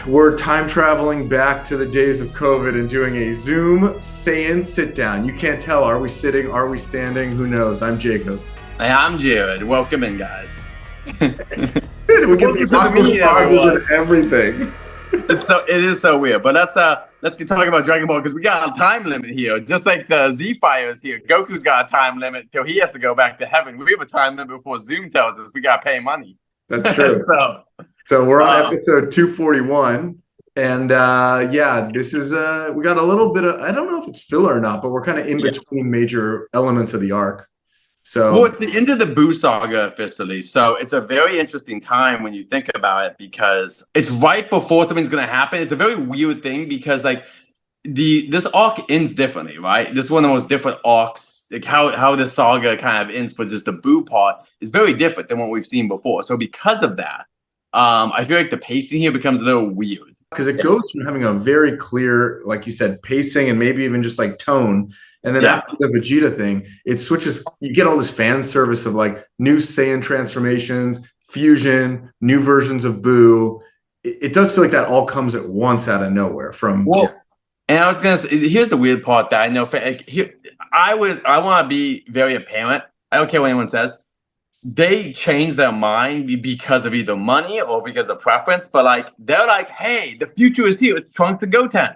We're time traveling back to the days of COVID and doing a Zoom Saiyan sit down. You can't tell. Are we sitting? Are we standing? Who knows? I'm Jacob. Hey, I'm Jared. Welcome in, guys. We get the awkward pauses and everything. It is so weird. But let's get talking about Dragon Ball because we got a time limit here. Just like the Z Fighters here. Goku's got a time limit till he has to go back to heaven. We have a time limit before Zoom tells us we gotta pay money. That's true. So we're on episode 241, and this is we got a little bit of, I don't know if it's filler or not, but we're kind of in between major elements of the arc. So it's the end of the Buu saga officially. So it's a very interesting time when you think about it because it's right before something's gonna happen. It's a very weird thing because like this arc ends differently, right? This is one of the most different arcs. Like how the saga kind of ends for just the Buu part is very different than what we've seen before. So because of that, I feel like the pacing here becomes a little weird. Because it goes from having a very clear, like you said, pacing and maybe even just like tone. And then after the Vegeta thing, it switches. You get all this fan service of like new Saiyan transformations, fusion, new versions of Buu. It does feel like that all comes at once out of nowhere from... And I was gonna say, here's the weird part that I know. I want to be very apparent. I don't care what anyone says. They change their mind because of either money or because of preference. But like they're like, hey, the future is here. It's Trunks to Goten.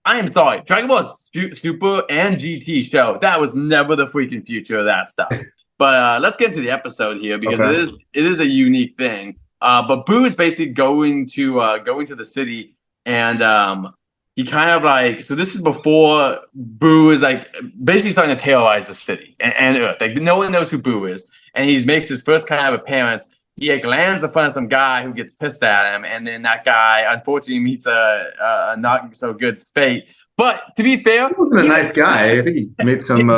I am sorry, Dragon Ball Super and GT show. That was never the freaking future of that stuff. But let's get into the episode here because it is a unique thing. But Buu is basically going to the city and he kind of like, so this is before Buu is like basically starting to terrorize the city and Earth. Like no one knows who Buu is. And he makes his first kind of appearance. He like lands in front of some guy who gets pissed at him. And then that guy unfortunately meets a not so good fate. But to be fair, he wasn't a nice guy. I think he made some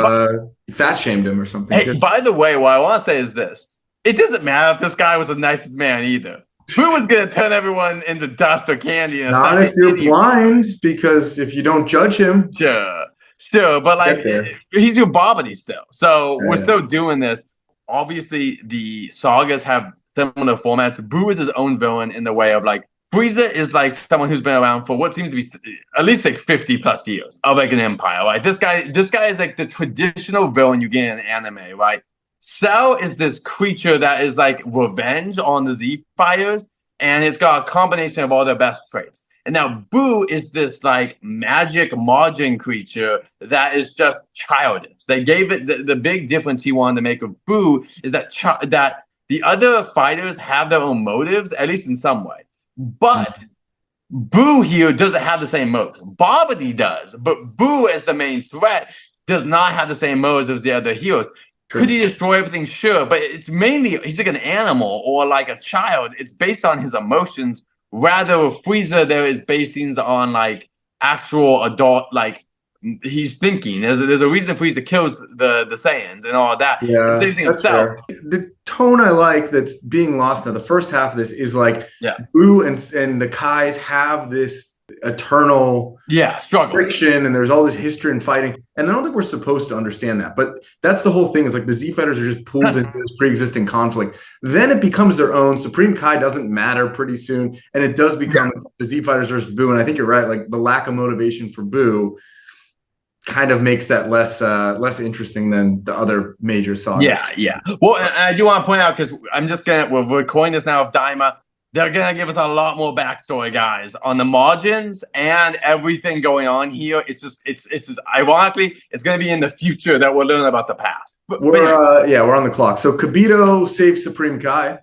fat shamed him or something. Hey, by the way, what I want to say is this. It doesn't matter if this guy was the nicest man either. Who was going to turn everyone into dust or candy? Not if you're blind, because if you don't judge him. Sure. But like, he's your Bobbity still. So we're still doing this. Obviously, the sagas have similar formats. Buu is his own villain in the way of like, Frieza is like someone who's been around for what seems to be at least like 50 plus years of like an empire, right? This guy is like the traditional villain you get in anime, right? Cell is this creature that is like revenge on the Z Fighters, and it's got a combination of all their best traits. And now Buu is this like magic Majin creature that is just childish. They gave it the big difference he wanted to make of Buu is that that the other fighters have their own motives, at least in some way. But Buu here doesn't have the same motives. Bobbity does, but Buu as the main threat does not have the same motives as the other heroes. Could he destroy everything? Sure, but it's mainly he's like an animal or like a child. It's based on his emotions. Rather, with Frieza, there is basings on like actual adult, like he's thinking. There's a reason Frieza kills the Saiyans and all of that. Yeah, same thing himself. The tone I like that's being lost now. The first half of this is like Buu and the Kais have this eternal struggle, friction, and there's all this history and fighting, and I don't think we're supposed to understand that, but that's the whole thing is like the Z Fighters are just pulled into this pre-existing conflict. Then it becomes their own. Supreme Kai doesn't matter pretty soon, and it does become the Z Fighters versus Buu. And I think you're right, like the lack of motivation for Buu kind of makes that less interesting than the other major sagas. Well, and I do want to point out because we're recording this now of Daima. They're going to give us a lot more backstory, guys, on the margins and everything going on here. It's just ironically, it's going to be in the future that we'll learn about the past. We're on the clock. So Kibito saves Supreme Kai,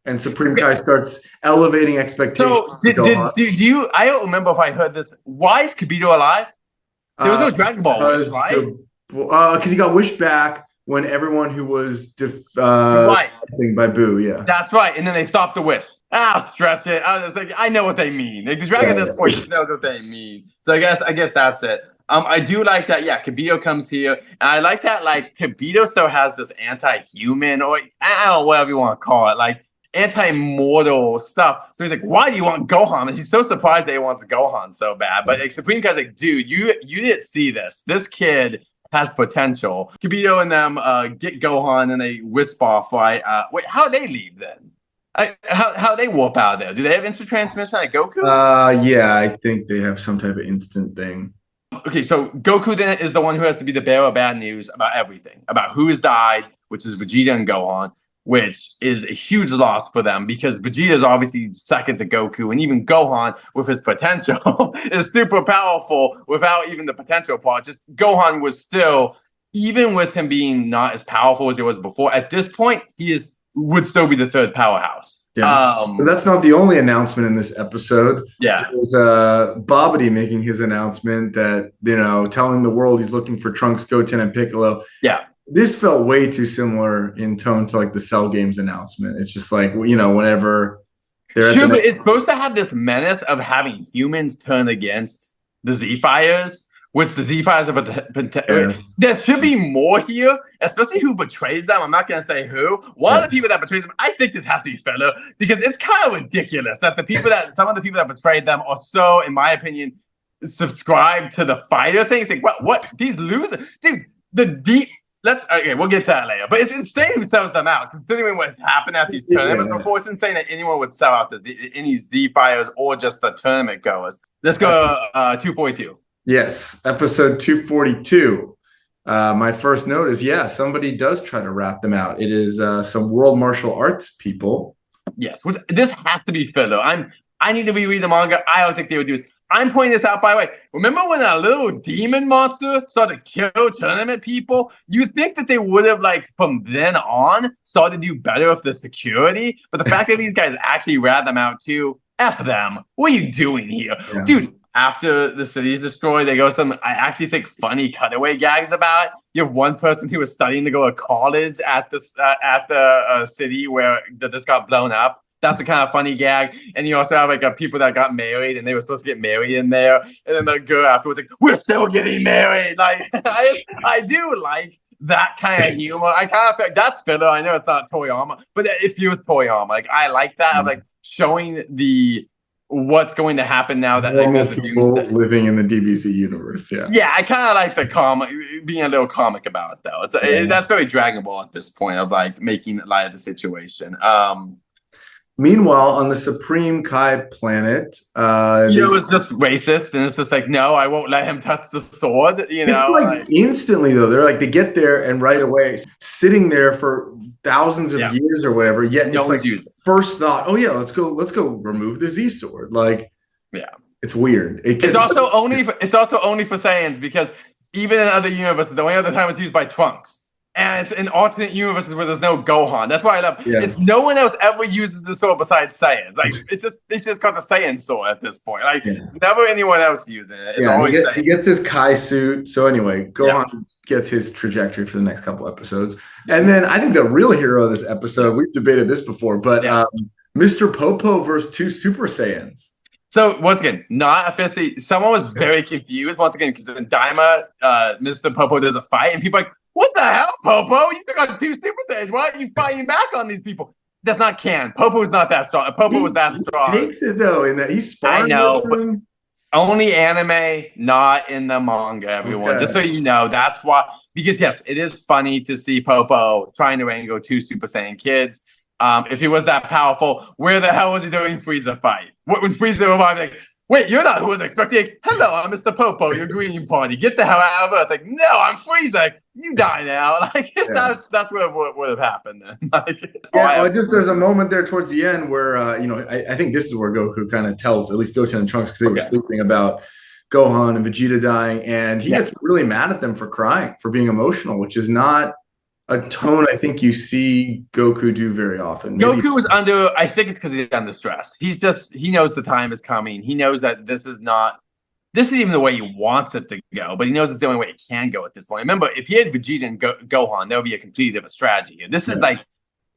and Supreme Kai starts elevating expectations. So do you? I don't remember if I heard this. Why is Kibito alive? There was no Dragon Ball, right? Because he got wished back when everyone who was by Buu, That's right, and then they stopped the wish. Stretch it. I was just like, I know what they mean. Like the dragon at this point knows what they mean. So I guess that's it. I do like that. Yeah, Kibito comes here, and I like that. Like Kibito still has this anti-human, or I don't know, whatever you want to call it, like anti-mortal stuff. So he's like, "Why do you want Gohan?" And he's so surprised that he wants Gohan so bad. But like Supreme Kai's like, "Dude, you didn't see this. This kid has potential." Kibito and them get Gohan, and they wisp off. Right? Wait, how did they leave then? How they warp out of there? Do they have instant transmission like Goku? Yeah, I think they have some type of instant thing. Okay, so Goku then is the one who has to be the bearer of bad news about everything, about who has died, which is Vegeta and Gohan, which is a huge loss for them because Vegeta is obviously second to Goku, and even Gohan, with his potential, is super powerful without even the potential part. Just Gohan was still, even with him being not as powerful as he was before, at this point, would still be the third powerhouse. Yeah. But that's not the only announcement in this episode. Yeah. It was Bobbity making his announcement that, telling the world he's looking for Trunks, Goten, and Piccolo. Yeah. This felt way too similar in tone to like the Cell Games announcement. It's just like, whenever they're but it's supposed to have this menace of having humans turn against the Z-Fires, which the Z-Fires have. There should be more here, especially who betrays them. I'm not going to say who. One of the people that betrays them, I think this has to be filler, because it's kind of ridiculous that some of the people that betrayed them are so, in my opinion, subscribe to the fighter thing. It's like, what? These losers? Dude, we'll get to that later. But it's insane who sells them out, considering what's happened at these tournaments before. It's insane that anyone would sell out any Z-Fires or just the tournament goers. Let's go 242. Yes, episode 242. My first note is, somebody does try to rat them out. It is some world martial arts people. Yes, this has to be filler. I need to reread the manga. I don't think they would do this. I'm pointing this out, by the way. Remember when a little demon monster started to kill tournament people? You think that they would have, from then on, started to do better with the security? But the fact that these guys actually rat them out too, F them. What are you doing here? Yeah. Dude, after the city is destroyed, they go some, I actually think, funny cutaway gags about it. You have one person who was studying to go to college at the city where this got blown up. That's a kind of funny gag. And you also have people that got married and they were supposed to get married in there. And then the girl afterwards we're still getting married. I do like that kind of humor. I kind of feel like that's filler. I know it's not Toriyama, but it feels Toriyama. I like that of showing what's going to happen now that there's the people living in the DBZ universe. Yeah, I kind of like the comic, being a little comic about it though. That's very Dragon Ball at this point of making light of the situation. Meanwhile, on the Supreme Kai planet, it was just racist, and it's just no, I won't let him touch the sword. It's instantly though. They're they get there and right away, sitting there for thousands of years or whatever. Yet no it's first thought, oh yeah, let's go remove the Z sword. It's weird. It's also only for Saiyans, because even in other universes, the only other time it's used by Trunks. And it's in alternate universes where there's no Gohan. That's why I love it. It's no one else ever uses the sword besides Saiyans. It's just called the Saiyan sword at this point. Never anyone else using it. It's always he gets his Kai suit. So anyway, Gohan gets his trajectory for the next couple episodes. And then I think the real hero of this episode, we've debated this before, but Mr. Popo versus 2 Super Saiyans. So once again, not officially, someone was very confused once again, because in Daima, Mr. Popo does a fight and people are like, what the hell, Popo? You took on 2 Super Saiyans. Why are you fighting back on these people? That's not canon. Popo's not that strong. Popo was that strong. He takes it though, in that he's sparring. I know, but only anime, not in the manga, everyone. Okay. Just so you know, that's why. Because yes, it is funny to see Popo trying to wrangle 2 Super Saiyan kids. If he was that powerful, where the hell was he doing Frieza fight? When Frieza revived, wait, you're not who was expecting. Hello, I'm Mr. Popo, your Green Party. Get the hell out of Earth. No, I'm Frieza. You die now. That's what would have happened then. There's a moment there towards the end where I think this is where Goku kind of tells at least Goten and Trunks, because they were sleeping, about Gohan and Vegeta dying, and he gets really mad at them for crying, for being emotional, which is not a tone I think you see Goku do very often. Goku is under, I think it's because he's under stress. He knows the time is coming. He knows that this isn't even the way he wants it to go, but he knows it's the only way it can go at this point. Remember, if he had Vegeta and Gohan, that would be a completely different strategy. This is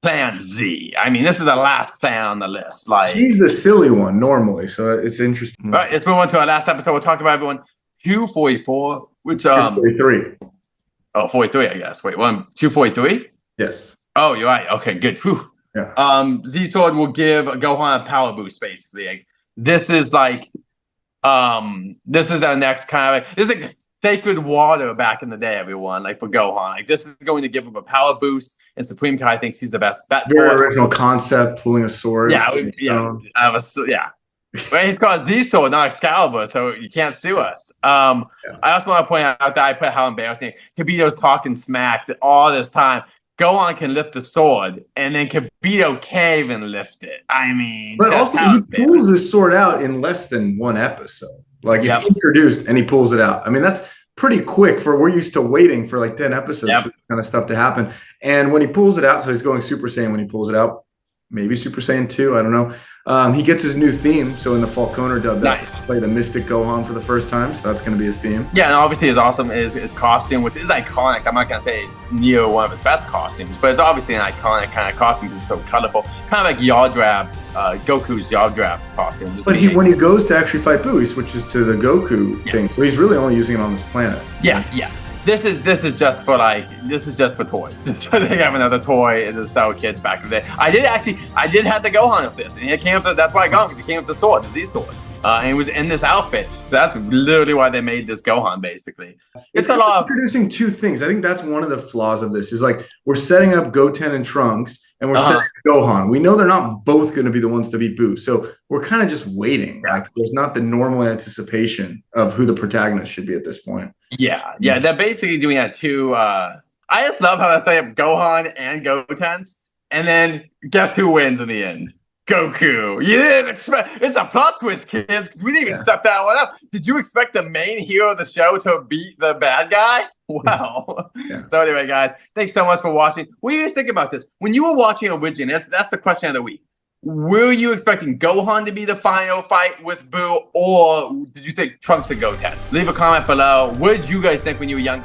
Plan Z. I mean, this is the last plan on the list. He's the silly one normally, so it's interesting. All right, let's move on to our last episode. We'll talk about everyone. 244, which 243. Oh, 43, I guess. Wait, 243? Yes. Oh, you're right. Okay, good. Whew. Yeah. Z-Sword will give Gohan a power boost, basically. This is our next kind of this is sacred water back in the day, everyone. For Gohan. This is going to give him a power boost. and Supreme Kai thinks he's the best bet Very for it. original concept, pulling a sword. Well, he's called Z Sword, not Excalibur, so you can't sue us. I also want to point out that I put how embarrassing Kibito's talking smack all this time. Gohan can lift the sword, and then Kibito can't even lift it. I mean, but also he pulls his sword out in less than one episode. Like it's introduced and he pulls it out. I mean, that's pretty quick for we're used to waiting for like 10 episodes for this kind of stuff to happen. And when he pulls it out, so he's going Super Saiyan when he pulls it out, maybe Super Saiyan 2, I don't know. He gets his new theme. So in the Falconer dub, that's play the Mystic Gohan for the first time. So that's going to be his theme. Yeah, and obviously his awesome is his costume, which is iconic. I'm not going to say it's near one of his best costumes, but it's obviously an iconic kind of costume because it's so colorful. Kind of like Yardrab, Goku's Yardrab's costume. But when he goes to actually fight Buu, he switches to the Goku thing. So he's really only using it on this planet. Yeah. This is just for toys. So they have another toy to sell kids back in the day. I did have the Gohan of this, and it came with that's why I got him, because it came with the sword, the Z sword, and it was in this outfit. So that's literally why they made this Gohan. Basically, it's a lot of introducing two things. I think that's one of the flaws of this. Is like we're setting up Goten and Trunks, and we're setting up Gohan. We know they're not both going to be the ones to beat Buu, so we're kind of just waiting. Like there's not the normal anticipation of who the protagonist should be at this point. Yeah, they're basically doing that too. I just love how they say up Gohan and Gotenks, and then guess who wins in the end? Goku. You didn't expect it's a plot twist, kids, because we didn't even set that one up. Did you expect the main hero of the show to beat the bad guy? Wow. So anyway, guys, thanks so much for watching. What do you guys think about this? When you were watching Origin, that's the question of the week. Were you expecting Gohan to be the final fight with Buu, or did you think Trunks and Gotenks? Leave a comment below. What did you guys think when you were young?